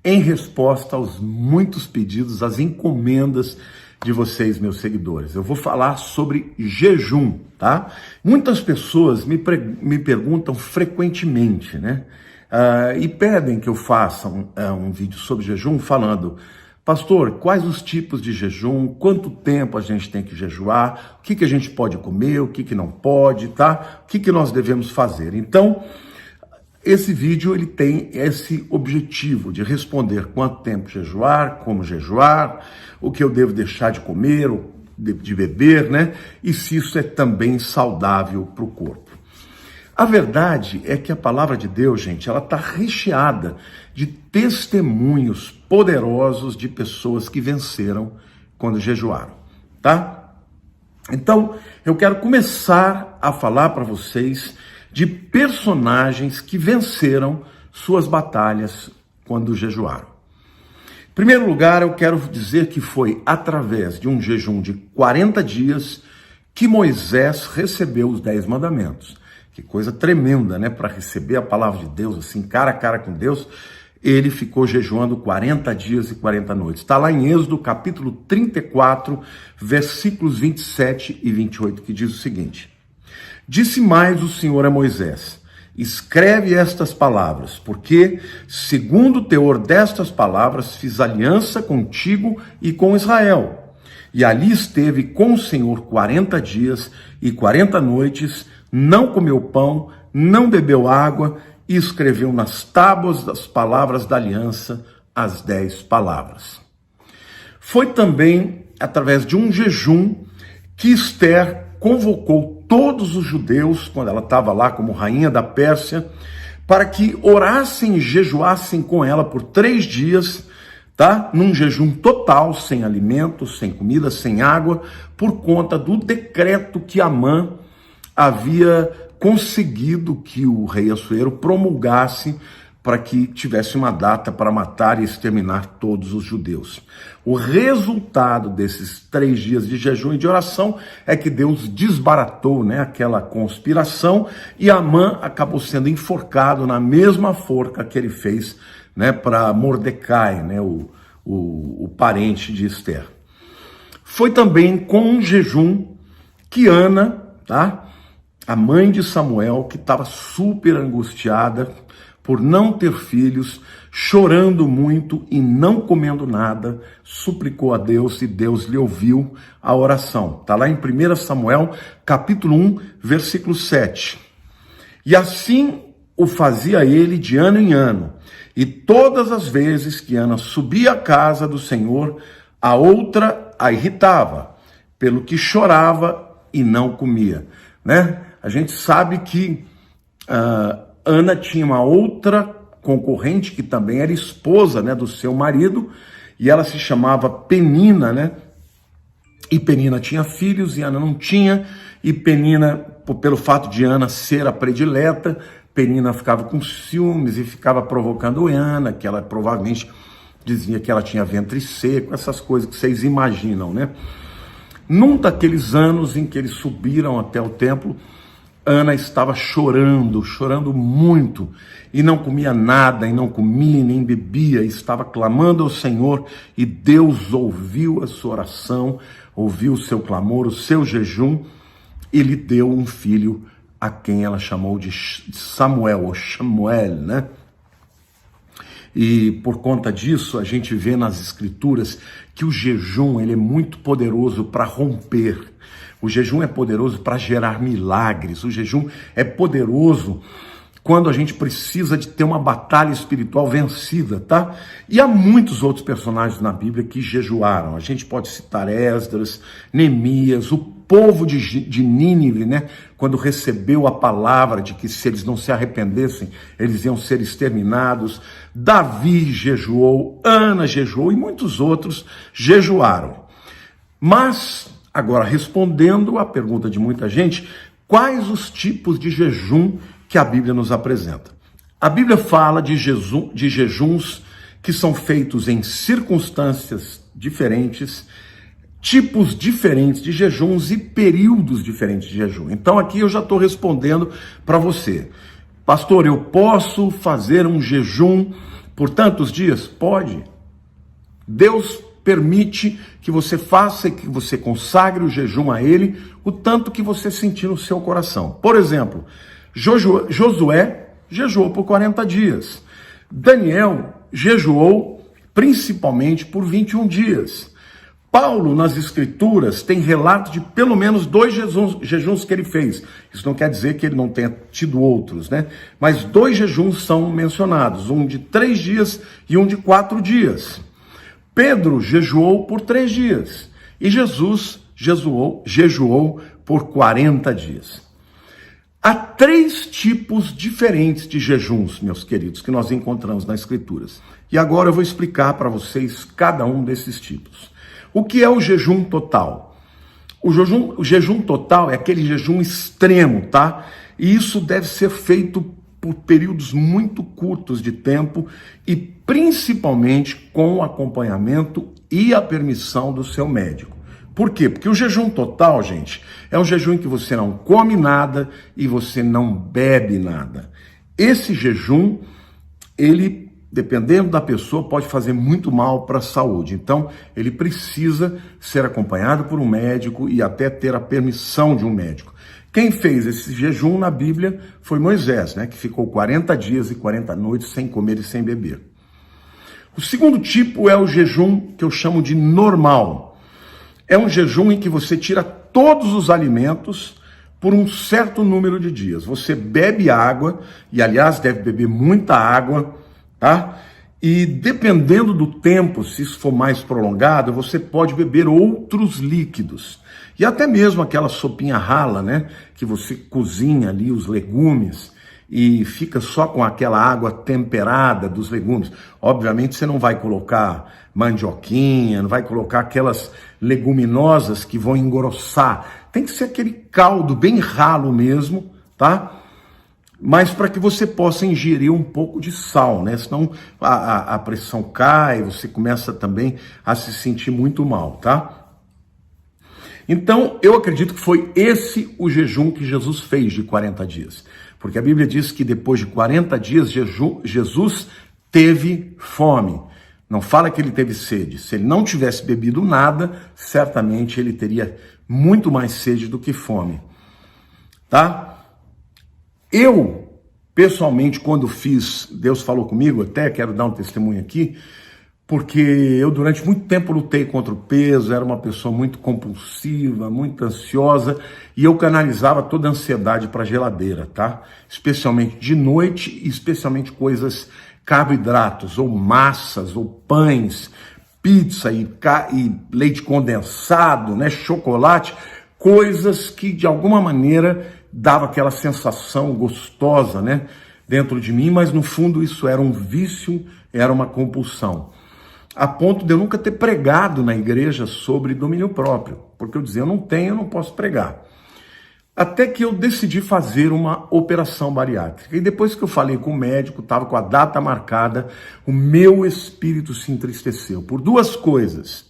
em resposta aos muitos pedidos, às encomendas de vocês, meus seguidores. Eu vou falar sobre jejum, tá? Muitas pessoas me perguntam frequentemente, né? E pedem que eu faça um vídeo sobre jejum falando: pastor, quais os tipos de jejum, quanto tempo a gente tem que jejuar, o que a gente pode comer, o que não pode, tá? O que nós devemos fazer? Então, esse vídeo ele tem esse objetivo de responder quanto tempo jejuar, como jejuar, o que eu devo deixar de comer, ou de beber, né? E se isso é também saudável para o corpo. A verdade é que a palavra de Deus, gente, ela está recheada de testemunhos poderosos de pessoas que venceram quando jejuaram, tá? Então, eu quero começar a falar para vocês de personagens que venceram suas batalhas quando jejuaram. Em primeiro lugar, eu quero dizer que foi através de um jejum de 40 dias que Moisés recebeu os 10 mandamentos. Que coisa tremenda, né? Para receber a palavra de Deus, assim, cara a cara com Deus, ele ficou jejuando 40 dias e 40 noites. Está lá em Êxodo, capítulo 34, versículos 27 e 28, que diz o seguinte: disse mais o Senhor a Moisés: escreve estas palavras, porque, segundo o teor destas palavras, fiz aliança contigo e com Israel. E ali esteve com o Senhor 40 dias e 40 noites, não comeu pão, não bebeu água, e escreveu nas tábuas das palavras da aliança as 10 palavras. Foi também através de um jejum que Esther convocou todos os judeus, quando ela estava lá como rainha da Pérsia, para que orassem e jejuassem com ela por 3 dias, tá? Num jejum total, sem alimento, sem comida, sem água, por conta do decreto que Amã havia conseguido que o rei Assuero promulgasse para que tivesse uma data para matar e exterminar todos os judeus. O resultado desses 3 dias de jejum e de oração é que Deus desbaratou, né, aquela conspiração, e Amã acabou sendo enforcado na mesma forca que ele fez, né, para Mordecai, né, o parente de Esther. Foi também com um jejum que Ana, tá, a mãe de Samuel, que estava super angustiada por não ter filhos, chorando muito e não comendo nada, suplicou a Deus e Deus lhe ouviu a oração. Está lá em 1 Samuel, capítulo 1, versículo 7. E assim o fazia ele de ano em ano. E todas as vezes que Ana subia à casa do Senhor, a outra a irritava, pelo que chorava e não comia, né? A gente sabe que Ana tinha uma outra concorrente que também era esposa, né, do seu marido, e ela se chamava Penina, né? E Penina tinha filhos e Ana não tinha, e Penina, pelo fato de Ana ser a predileta, Penina ficava com ciúmes e ficava provocando Ana, que ela provavelmente dizia que ela tinha ventre seco, essas coisas que vocês imaginam, né? Num daqueles anos em que eles subiram até o templo, Ana estava chorando muito, e não comia nada, e não comia, nem bebia, e estava clamando ao Senhor, e Deus ouviu a sua oração, ouviu o seu clamor, o seu jejum, e lhe deu um filho, a quem ela chamou de Samuel, ou Samuel, né? E por conta disso, a gente vê nas Escrituras que o jejum ele é muito poderoso para romper. O jejum é poderoso para gerar milagres. O jejum é poderoso quando a gente precisa de ter uma batalha espiritual vencida, tá? E há muitos outros personagens na Bíblia que jejuaram. A gente pode citar Esdras, Neemias, o povo de Nínive, né? Quando recebeu a palavra de que se eles não se arrependessem, eles iam ser exterminados. Davi jejuou, Ana jejuou e muitos outros jejuaram. Mas, agora respondendo à pergunta de muita gente, quais os tipos de jejum que a Bíblia nos apresenta? A Bíblia fala de jejuns que são feitos em circunstâncias diferentes, tipos diferentes de jejuns e períodos diferentes de jejum. Então aqui eu já estou respondendo para você. Pastor, eu posso fazer um jejum por tantos dias? Pode. Deus permite que você faça e que você consagre o jejum a Ele, o tanto que você sentir no seu coração. Por exemplo, Josué jejuou por 40 dias. Daniel jejuou principalmente por 21 dias. Paulo, nas Escrituras, tem relato de pelo menos 2 jejuns que ele fez. Isso não quer dizer que ele não tenha tido outros, né? Mas 2 jejuns são mencionados, um de 3 dias e um de 4 dias. Pedro jejuou por 3 dias e Jesus jejuou por 40 dias. Há 3 tipos diferentes de jejuns, meus queridos, que nós encontramos nas Escrituras. E agora eu vou explicar para vocês cada um desses tipos. O que é o jejum total? O jejum total é aquele jejum extremo, tá? E isso deve ser feito por períodos muito curtos de tempo e principalmente com o acompanhamento e a permissão do seu médico. Por quê? Porque o jejum total, gente, é um jejum em que você não come nada e você não bebe nada. Esse jejum, ele, dependendo da pessoa, pode fazer muito mal para a saúde. Então, ele precisa ser acompanhado por um médico e até ter a permissão de um médico. Quem fez esse jejum na Bíblia foi Moisés, né, que ficou 40 dias e 40 noites sem comer e sem beber. O segundo tipo é o jejum que eu chamo de normal. É um jejum em que você tira todos os alimentos por um certo número de dias. Você bebe água, e aliás deve beber muita água, tá? E dependendo do tempo, se isso for mais prolongado, você pode beber outros líquidos. E até mesmo aquela sopinha rala, né? Que você cozinha ali os legumes e fica só com aquela água temperada dos legumes. Obviamente você não vai colocar mandioquinha, não vai colocar aquelas leguminosas que vão engrossar. Tem que ser aquele caldo bem ralo mesmo, tá? Mas para que você possa ingerir um pouco de sal, né? Senão a pressão cai, você começa também a se sentir muito mal, tá? Então, eu acredito que foi esse o jejum que Jesus fez de 40 dias. Porque a Bíblia diz que depois de 40 dias, Jesus teve fome. Não fala que ele teve sede. Se ele não tivesse bebido nada, certamente ele teria muito mais sede do que fome. Tá? Eu, pessoalmente, quando fiz, Deus falou comigo, até quero dar um testemunho aqui, porque eu durante muito tempo lutei contra o peso, era uma pessoa muito compulsiva, muito ansiosa, e eu canalizava toda a ansiedade para a geladeira, tá? Especialmente de noite, e especialmente coisas, carboidratos, ou massas, ou pães, pizza e leite condensado, né? Chocolate, coisas que de alguma maneira dava aquela sensação gostosa, né? Dentro de mim, mas no fundo isso era um vício, era uma compulsão. A ponto de eu nunca ter pregado na igreja sobre domínio próprio, porque eu dizia, eu não tenho, eu não posso pregar. Até que eu decidi fazer uma operação bariátrica. E depois que eu falei com o médico, estava com a data marcada, o meu espírito se entristeceu por 2 coisas.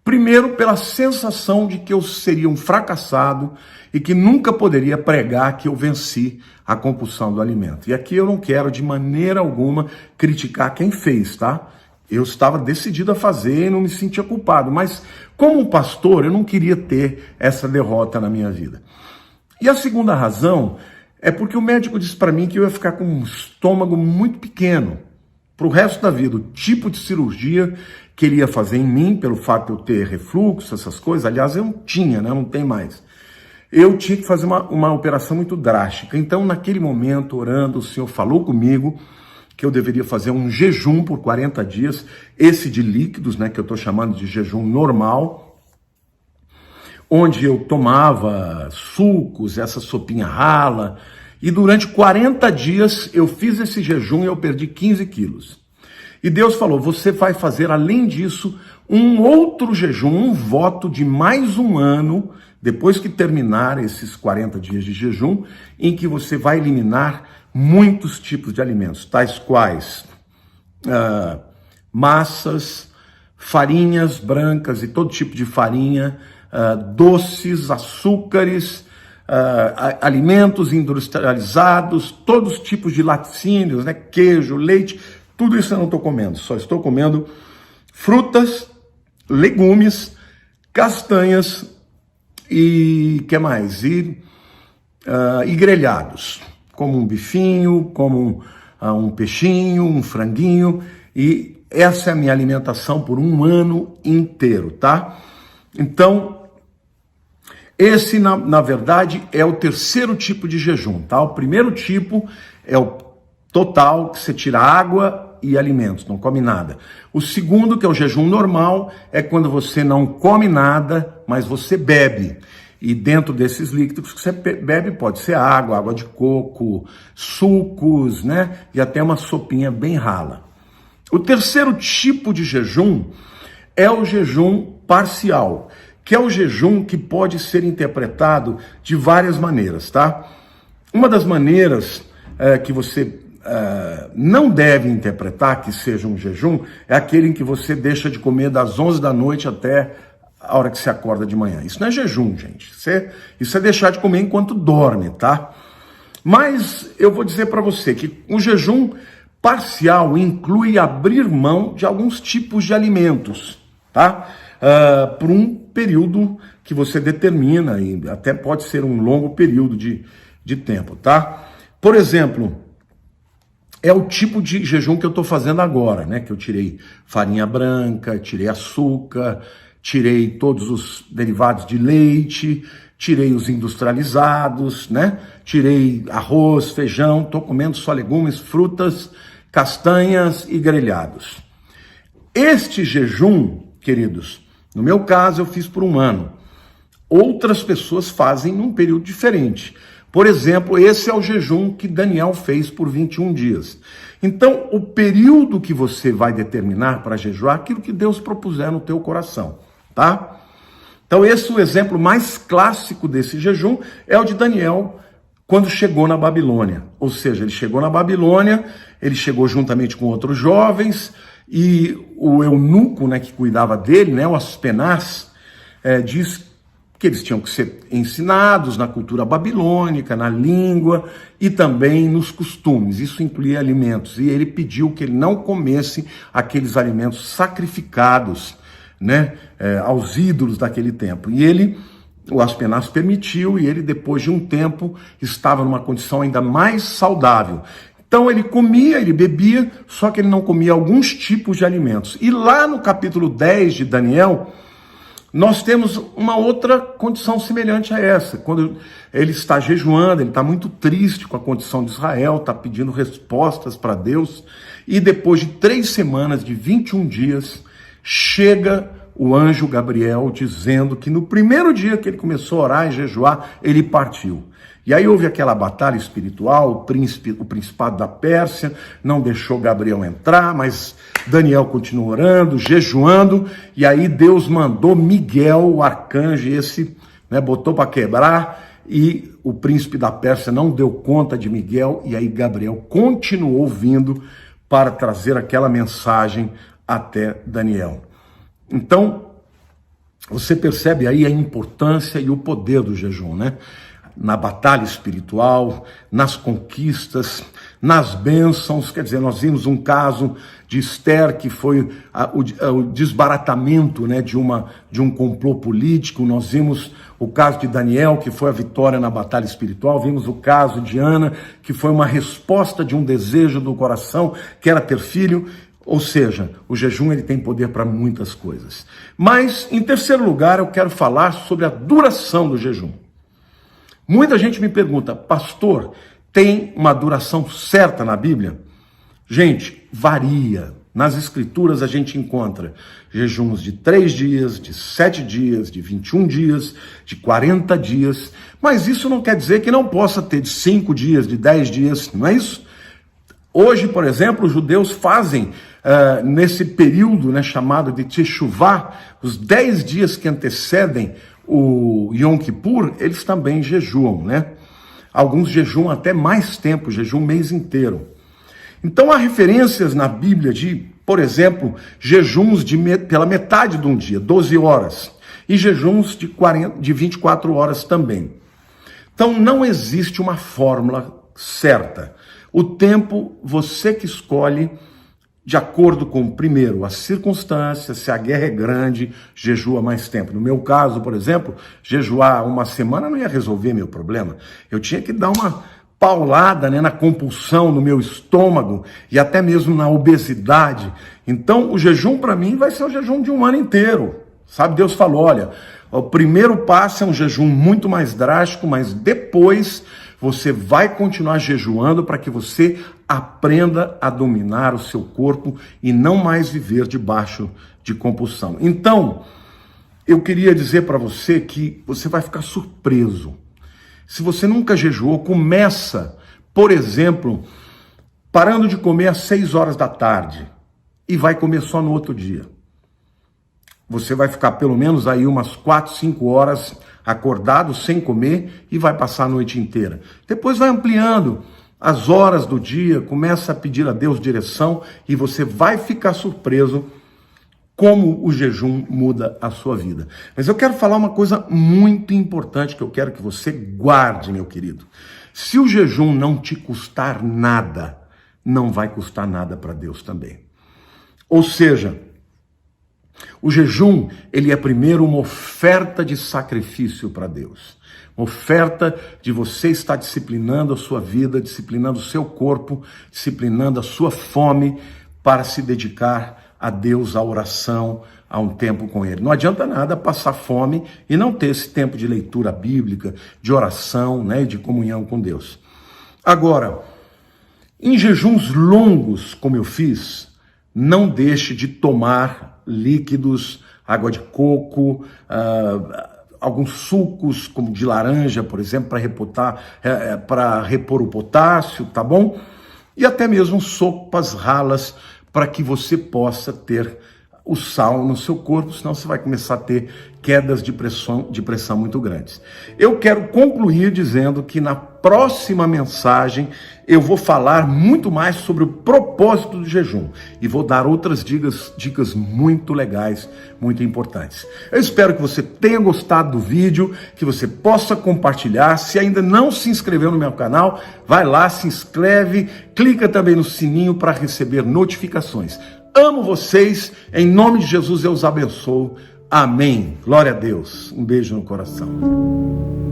Primeiro, pela sensação de que eu seria um fracassado e que nunca poderia pregar que eu venci a compulsão do alimento. E aqui eu não quero de maneira alguma criticar quem fez, tá? Eu estava decidido a fazer e não me sentia culpado, mas como pastor eu não queria ter essa derrota na minha vida. E a segunda razão é porque o médico disse para mim que eu ia ficar com um estômago muito pequeno para o resto da vida. O tipo de cirurgia que ele ia fazer em mim, pelo fato de eu ter refluxo, essas coisas, aliás eu não tinha, né? Não tem mais. Eu tinha que fazer uma operação muito drástica. Então naquele momento, orando, o Senhor falou comigo que eu deveria fazer um jejum por 40 dias, esse de líquidos, né, que eu estou chamando de jejum normal, onde eu tomava sucos, essa sopinha rala, e durante 40 dias eu fiz esse jejum e eu perdi 15 quilos. E Deus falou, você vai fazer, além disso, um outro jejum, um voto de mais um ano, depois que terminar esses 40 dias de jejum, em que você vai eliminar muitos tipos de alimentos, tais quais massas, farinhas brancas e todo tipo de farinha, doces, açúcares, alimentos industrializados, todos os tipos de laticínios, né, queijo, leite, Tudo isso eu não estou comendo, só estou comendo frutas, legumes, castanhas e que mais? E grelhados, como um bifinho, como um peixinho, um franguinho, e essa é a minha alimentação por um ano inteiro, tá? Então, esse, na verdade, é o terceiro tipo de jejum, tá? O primeiro tipo é o total, que você tira água e alimentos, não come nada. O segundo, que é o jejum normal, é quando você não come nada, mas você bebe. E dentro desses líquidos que você bebe pode ser água, água de coco, sucos, né? E até uma sopinha bem rala. O terceiro tipo de jejum é o jejum parcial, que é o jejum que pode ser interpretado de várias maneiras, tá? Uma das maneiras que você não deve interpretar que seja um jejum é aquele em que você deixa de comer das 11 da noite até a hora que você acorda de manhã. Isso não é jejum, gente. Isso é deixar de comer enquanto dorme, tá? Mas eu vou dizer para você que o jejum parcial inclui abrir mão de alguns tipos de alimentos, tá? Por um período que você determina, e até pode ser um longo período de tempo, tá? Por exemplo, é o tipo de jejum que eu estou fazendo agora, né? Que eu tirei farinha branca, tirei açúcar, tirei todos os derivados de leite, tirei os industrializados, né? Tirei arroz, feijão, estou comendo só legumes, frutas, castanhas e grelhados. Este jejum, queridos, no meu caso eu fiz por um ano. Outras pessoas fazem num período diferente. Por exemplo, esse é o jejum que Daniel fez por 21 dias. Então, o período que você vai determinar para jejuar, aquilo que Deus propuser no teu coração, tá? Então, esse é o exemplo mais clássico desse jejum, é o de Daniel, quando chegou na Babilônia. Ou seja, ele chegou na Babilônia, ele chegou juntamente com outros jovens, e o eunuco, né, que cuidava dele, né, o Aspenaz, diz que eles tinham que ser ensinados na cultura babilônica, na língua e também nos costumes. Isso incluía alimentos. E ele pediu que ele não comesse aqueles alimentos sacrificados, né, aos ídolos daquele tempo. E o Aspenaz permitiu, e ele, depois de um tempo, estava numa condição ainda mais saudável. Então ele comia, ele bebia, só que ele não comia alguns tipos de alimentos. E lá no capítulo 10 de Daniel, nós temos uma outra condição semelhante a essa. Quando ele está jejuando, ele está muito triste com a condição de Israel, está pedindo respostas para Deus. E depois de 3 semanas, de 21 dias, chega o anjo Gabriel dizendo que no primeiro dia que ele começou a orar e jejuar, ele partiu. E aí houve aquela batalha espiritual, o principado da Pérsia não deixou Gabriel entrar, mas Daniel continuou orando, jejuando, e aí Deus mandou Miguel, o arcanjo, botou para quebrar, e o príncipe da Pérsia não deu conta de Miguel, e aí Gabriel continuou vindo para trazer aquela mensagem até Daniel. Então, você percebe aí a importância e o poder do jejum, né? Na batalha espiritual, nas conquistas, nas bênçãos. Quer dizer, nós vimos um caso de Esther, que foi o desbaratamento, né, de um complô político. Nós vimos o caso de Daniel, que foi a vitória na batalha espiritual. Vimos o caso de Ana, que foi uma resposta de um desejo do coração, que era ter filho. Ou seja, o jejum ele tem poder para muitas coisas. Mas, em terceiro lugar, eu quero falar sobre a duração do jejum. Muita gente me pergunta, pastor, tem uma duração certa na Bíblia? Gente, varia. Nas Escrituras a gente encontra jejuns de 3 dias, de 7 dias, de 21 dias, de 40 dias. Mas isso não quer dizer que não possa ter de 5 dias, de 10 dias, não é isso? Hoje, por exemplo, os judeus fazem, nesse período, né, chamado de Teshuvah, os 10 dias que antecedem o Yom Kippur, eles também jejuam, né? Alguns jejuam até mais tempo, jejuam um mês inteiro. Então há referências na Bíblia de, por exemplo, jejuns pela metade de um dia, 12 horas, e jejuns de 24 horas também. Então não existe uma fórmula certa. O tempo, você que escolhe de acordo com, primeiro, as circunstâncias. Se a guerra é grande, jejua mais tempo. No meu caso, por exemplo, jejuar uma semana não ia resolver meu problema. Eu tinha que dar uma paulada, né, na compulsão, no meu estômago e até mesmo na obesidade. Então, o jejum para mim vai ser o jejum de um ano inteiro. Sabe, Deus falou, olha, o primeiro passo é um jejum muito mais drástico, mas depois você vai continuar jejuando para que você aprenda a dominar o seu corpo e não mais viver debaixo de compulsão. Então, eu queria dizer para você que você vai ficar surpreso. Se você nunca jejuou, começa, por exemplo, parando de comer às 6 horas da tarde e vai comer só no outro dia. Você vai ficar pelo menos aí umas 4, 5 horas acordado, sem comer, e vai passar a noite inteira. Depois vai ampliando as horas do dia, começa a pedir a Deus direção e você vai ficar surpreso como o jejum muda a sua vida. Mas eu quero falar uma coisa muito importante que eu quero que você guarde, meu querido. Se o jejum não te custar nada, não vai custar nada para Deus também. Ou seja, o jejum, ele é primeiro uma oferta de sacrifício para Deus. Uma oferta de você estar disciplinando a sua vida, disciplinando o seu corpo, disciplinando a sua fome para se dedicar a Deus, a oração, a um tempo com Ele. Não adianta nada passar fome e não ter esse tempo de leitura bíblica, de oração, né, de comunhão com Deus. Agora, em jejuns longos, como eu fiz, não deixe de tomar líquidos, água de coco, alguns sucos, como de laranja, por exemplo, para repor o potássio, tá bom? E até mesmo sopas ralas, para que você possa ter o sal no seu corpo, senão você vai começar a ter quedas de pressão muito grandes. Eu quero concluir dizendo que na próxima mensagem eu vou falar muito mais sobre o propósito do jejum e vou dar outras dicas muito legais, muito importantes. Eu espero que você tenha gostado do vídeo, que você possa compartilhar. Se ainda não se inscreveu no meu canal, vai lá, se inscreve, clica também no sininho para receber notificações. Amo vocês, em nome de Jesus eu os abençoo. Amém. Glória a Deus. Um beijo no coração.